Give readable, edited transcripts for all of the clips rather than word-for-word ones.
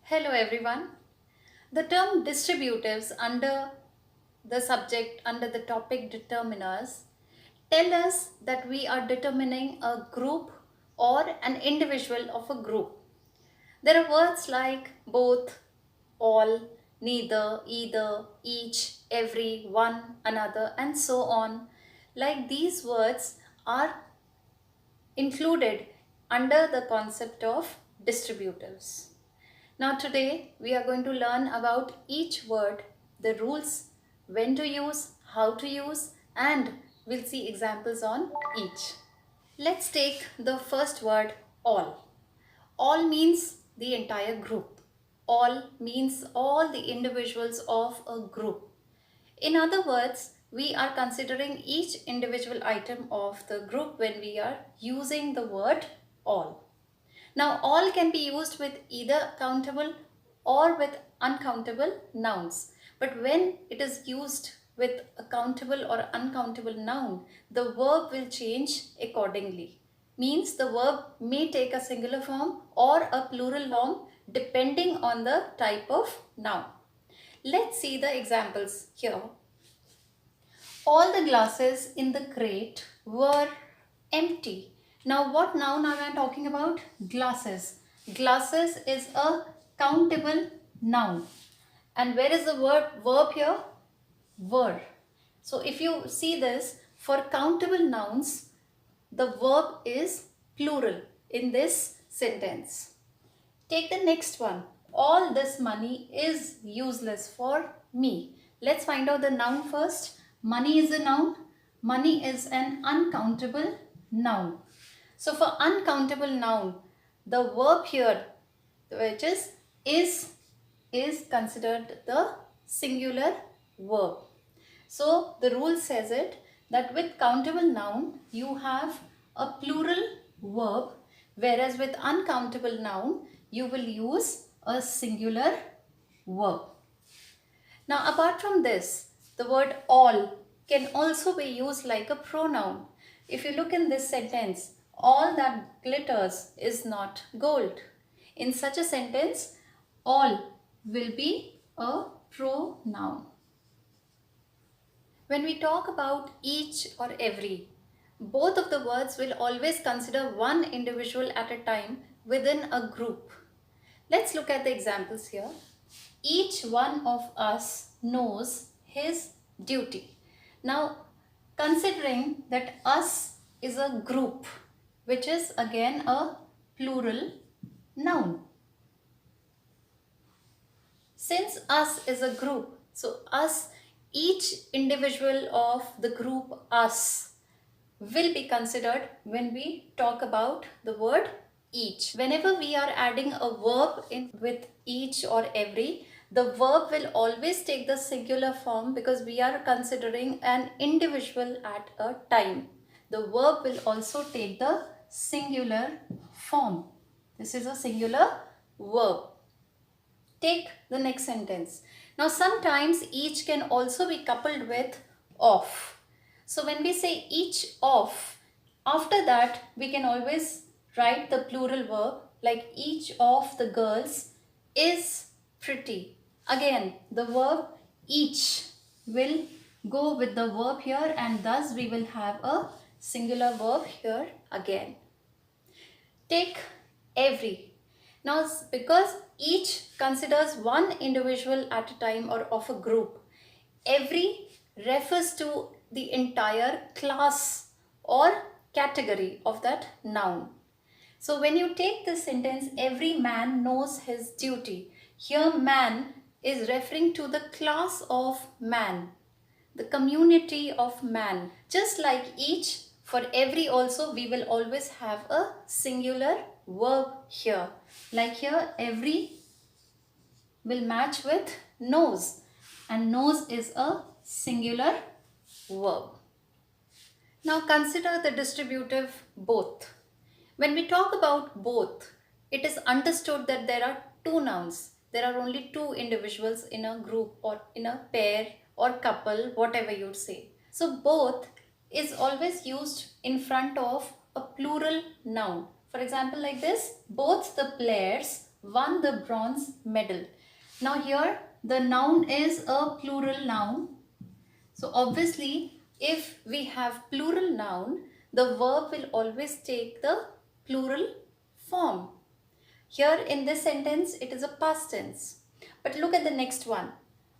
Hello everyone. The term distributives under the topic determiners tell us that we are determining a group or an individual of a group. There are words like both, all, neither, either, each, every, one, another, and so on. Like these words are included under the concept of distributives. Now today we are going to learn about each word, the rules, when to use, how to use, and we'll see examples on each. Let's take the first word, all. All means the entire group. All means all the individuals of a group. In other words, we are considering each individual item of the group when we are using the word all. Now, all can be used with either countable or with uncountable nouns. But when it is used with a countable or uncountable noun, the verb will change accordingly. Means the verb may take a singular form or a plural form depending on the type of noun. Let's see the examples here. All the glasses in the crate were empty. Now what noun am I talking about? Glasses. Glasses is a countable noun. And where is the verb here? Were. So if you see this, for countable nouns, the verb is plural in this sentence. Take the next one. All this money is useless for me. Let's find out the noun first. Money is a noun. Money is an uncountable noun. So for uncountable noun, the verb here, which is considered the singular verb. So the rule says it that with countable noun, you have a plural verb, whereas with uncountable noun, you will use a singular verb. Now apart from this, the word all can also be used like a pronoun. If you look in this sentence, all that glitters is not gold. In such a sentence, all will be a pronoun. When we talk about each or every, both of the words will always consider one individual at a time within a group. Let's look at the examples here. Each one of us knows his duty. Now, considering that us is a group, which is again a plural noun. Since us is a group, so us, each individual of the group us will be considered when we talk about the word each. Whenever we are adding a verb in with each or every, the verb will always take the singular form because we are considering an individual at a time. The verb will also take the singular form. This is a singular verb. Take the next sentence. Now sometimes each can also be coupled with of. So when we say each of, after that we can always write the plural verb like each of the girls is pretty. Again, the verb each will go with the verb here and thus we will have a singular verb here again. Take every. Now, because each considers one individual at a time or of a group, every refers to the entire class or category of that noun. So when you take this sentence, every man knows his duty. Here man is referring to the class of man, the community of man. Just like each, for every also we will always have a singular verb here. Like here, every will match with knows, and knows is a singular verb. Now consider the distributive both. When we talk about both, it is understood that there are two nouns. There are only two individuals in a group or in a pair or couple, whatever you say. So both is always used in front of a plural noun. For example, like this, both the players won the bronze medal. Now here the noun is a plural noun. So obviously if we have plural noun, the verb will always take the plural form. Here in this sentence, it is a past tense. But look at the next one.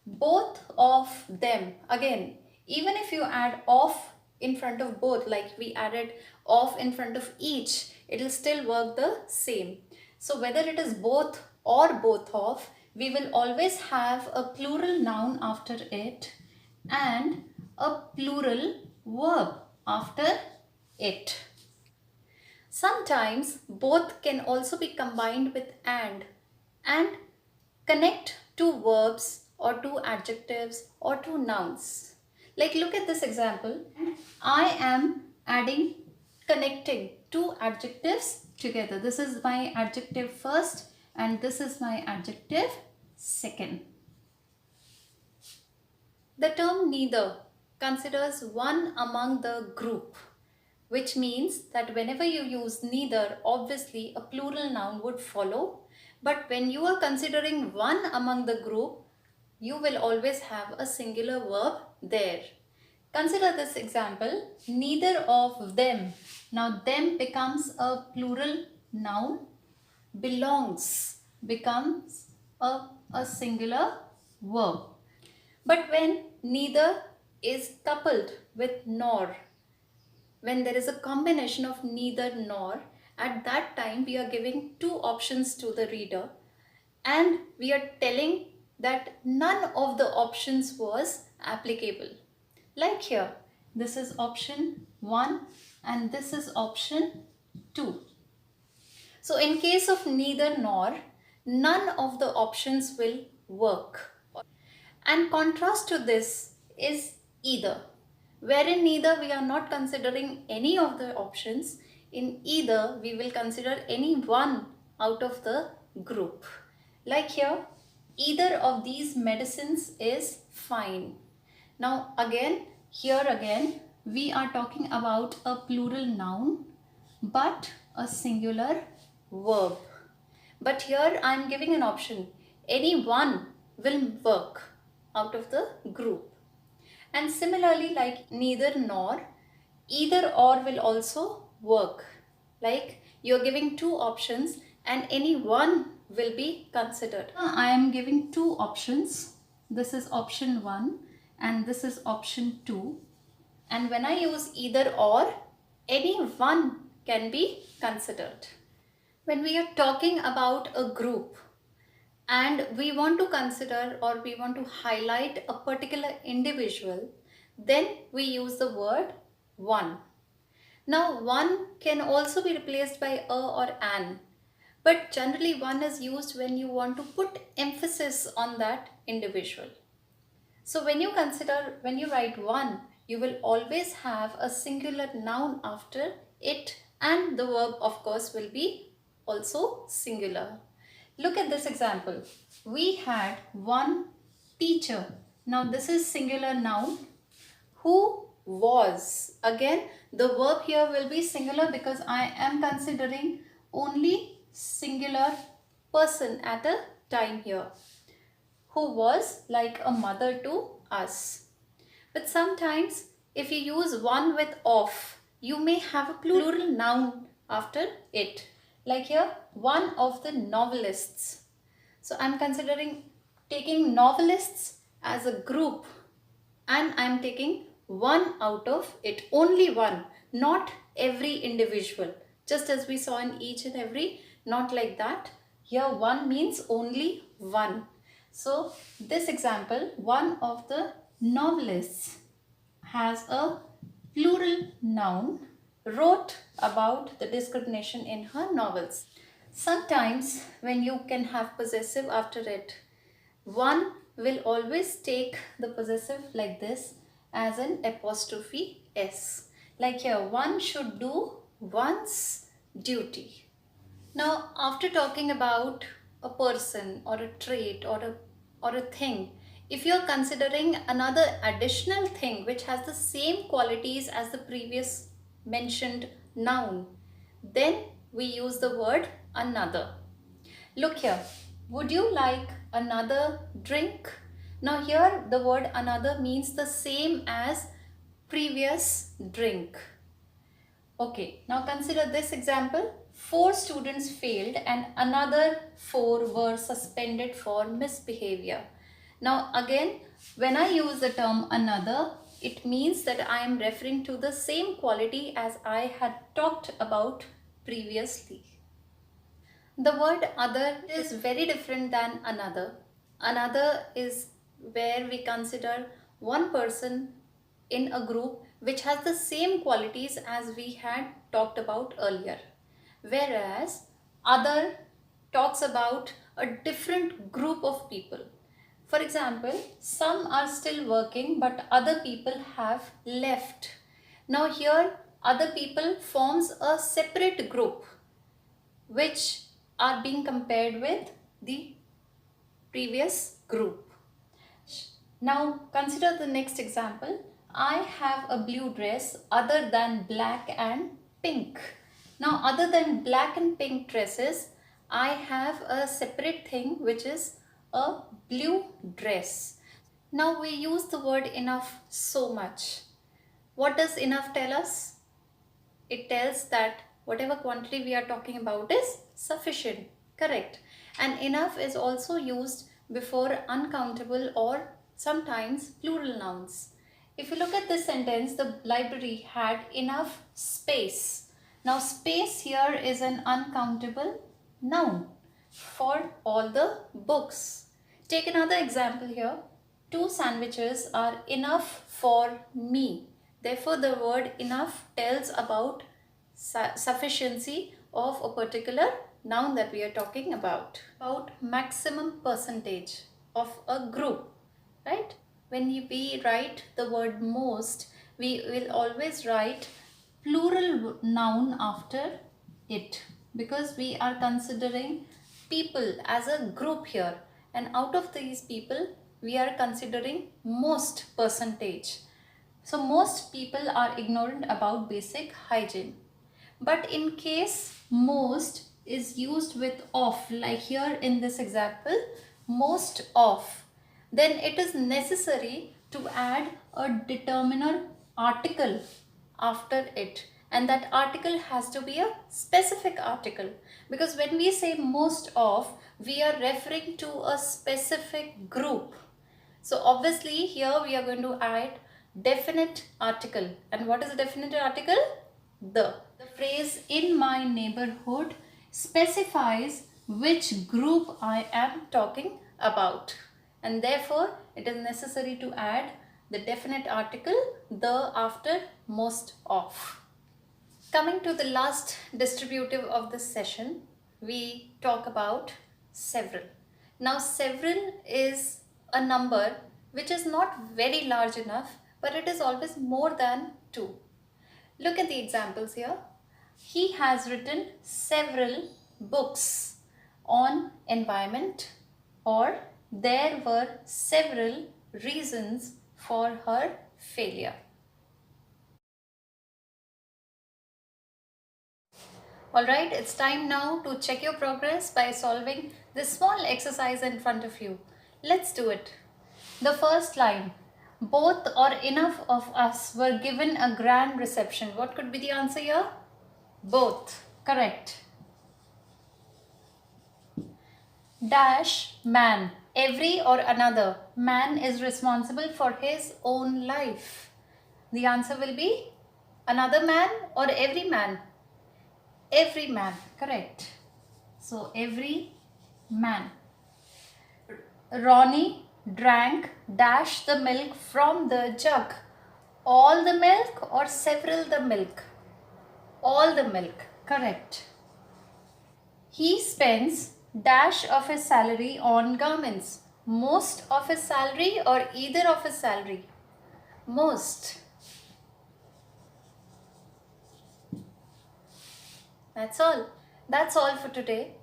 Both of them. Again, even if you add of in front of both, like we added of in front of each, it will still work the same. So whether it is both or both of, we will always have a plural noun after it and a plural verb after it. Sometimes both can also be combined with and connect two verbs or two adjectives or two nouns. Like look at this example. I am adding, connecting two adjectives together. This is my adjective first and this is my adjective second. The term neither considers one among the group, which means that whenever you use neither, obviously a plural noun would follow. But when you are considering one among the group, you will always have a singular verb there. Consider this example, neither of them. Now them becomes a plural noun, belongs becomes a singular verb. But when neither is coupled with nor, when there is a combination of neither nor, at that time we are giving two options to the reader and we are telling that none of the options was applicable. Like here, this is option 1 and this is option 2. So in case of neither nor, none of the options will work. And contrast to this is either, wherein neither we are not considering any of the options. In either we will consider any one out of the group. Like here, either of these medicines is fine. Now again, here again we are talking about a plural noun but a singular verb. But here I am giving an option. Any one will work out of the group. And similarly, like neither nor, either or will also work. Like you're giving two options and any one will be considered. I am giving two options. This is option 1 and this is option 2. And when I use either or, any one can be considered. When we are talking about a group and we want to consider or we want to highlight a particular individual, then we use the word one. Now one can also be replaced by a or an, but generally one is used when you want to put emphasis on that individual. So when you write one, you will always have a singular noun after it and the verb of course will be also singular. Look at this example. We had one teacher. Now this is singular noun. Who was? Again, the verb here will be singular because I am considering only singular person at a time here. Who was like a mother to us. But sometimes if you use one with of, you may have a plural noun after it. Like here, one of the novelists. So I'm considering taking novelists as a group and I'm taking one out of it, only one, not every individual. Just as we saw in each and every, not like that. Here one means only one. So this example, one of the novelists has a plural noun, wrote about the discrimination in her novels. Sometimes when you can have possessive after it, one will always take the possessive like this as an apostrophe s. Like here, one should do one's duty. Now, after talking about a person or a trait or a thing, if you're considering another additional thing which has the same qualities as the previous mentioned noun, then we use the word another. Look here. Would you like another drink? Now here the word another means the same as previous drink. Okay, now consider this example. 4 students failed and another 4 were suspended for misbehavior. Now again, when I use the term another, it means that I am referring to the same quality as I had talked about previously. The word other is very different than another. Another is where we consider one person in a group which has the same qualities as we had talked about earlier. Whereas other talks about a different group of people. For example, some are still working but other people have left. Now here other people forms a separate group which are being compared with the previous group. Now consider the next example. I have a blue dress other than black and pink. Now other than black and pink dresses, I have a separate thing which is a blue dress. Now we use the word enough so much. What does enough tell us? It tells that whatever quantity we are talking about is sufficient, correct? And enough is also used before uncountable or sometimes plural nouns. If you look at this sentence, the library had enough space. Now space here is an uncountable noun for all the books. Take another example here. 2 sandwiches are enough for me. Therefore, the word enough tells about sufficiency of a particular noun that we are talking about maximum percentage of a group, right? When we write the word most, we will always write plural noun after it because we are considering people as a group here, and out of these people we are considering most percentage. So most people are ignorant about basic hygiene. But in case most is used with of, like here in this example, most of, then it is necessary to add a determiner article after it. And that article has to be a specific article, because when we say most of, we are referring to a specific group. So obviously here we are going to add definite article. And what is a definite article? The phrase in my neighborhood specifies which group I am talking about, and therefore it is necessary to add the definite article the after most of. Coming to the last distributive of this session, we talk about several. Now several is a number which is not very large enough, but it is always more than 2. Look at the examples here. He has written several books on environment, or there were several reasons for her failure. Alright, it's time now to check your progress by solving this small exercise in front of you. Let's do it. The first line, both or enough of us were given a grand reception. What could be the answer here? Both. Correct. Dash man. Every or another. Man is responsible for his own life. The answer will be another man or every man. Every man. Correct. So every man. Ronnie drank dash the milk from the jug. All the milk or several the milk? All the milk. Correct. He spends dash of his salary on garments. Most of his salary or either of his salary? Most. That's all. That's all for today.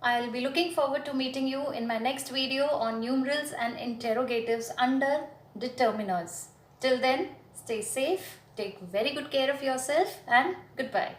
I'll be looking forward to meeting you in my next video on numerals and interrogatives under determiners. Till then, stay safe, take very good care of yourself, and goodbye.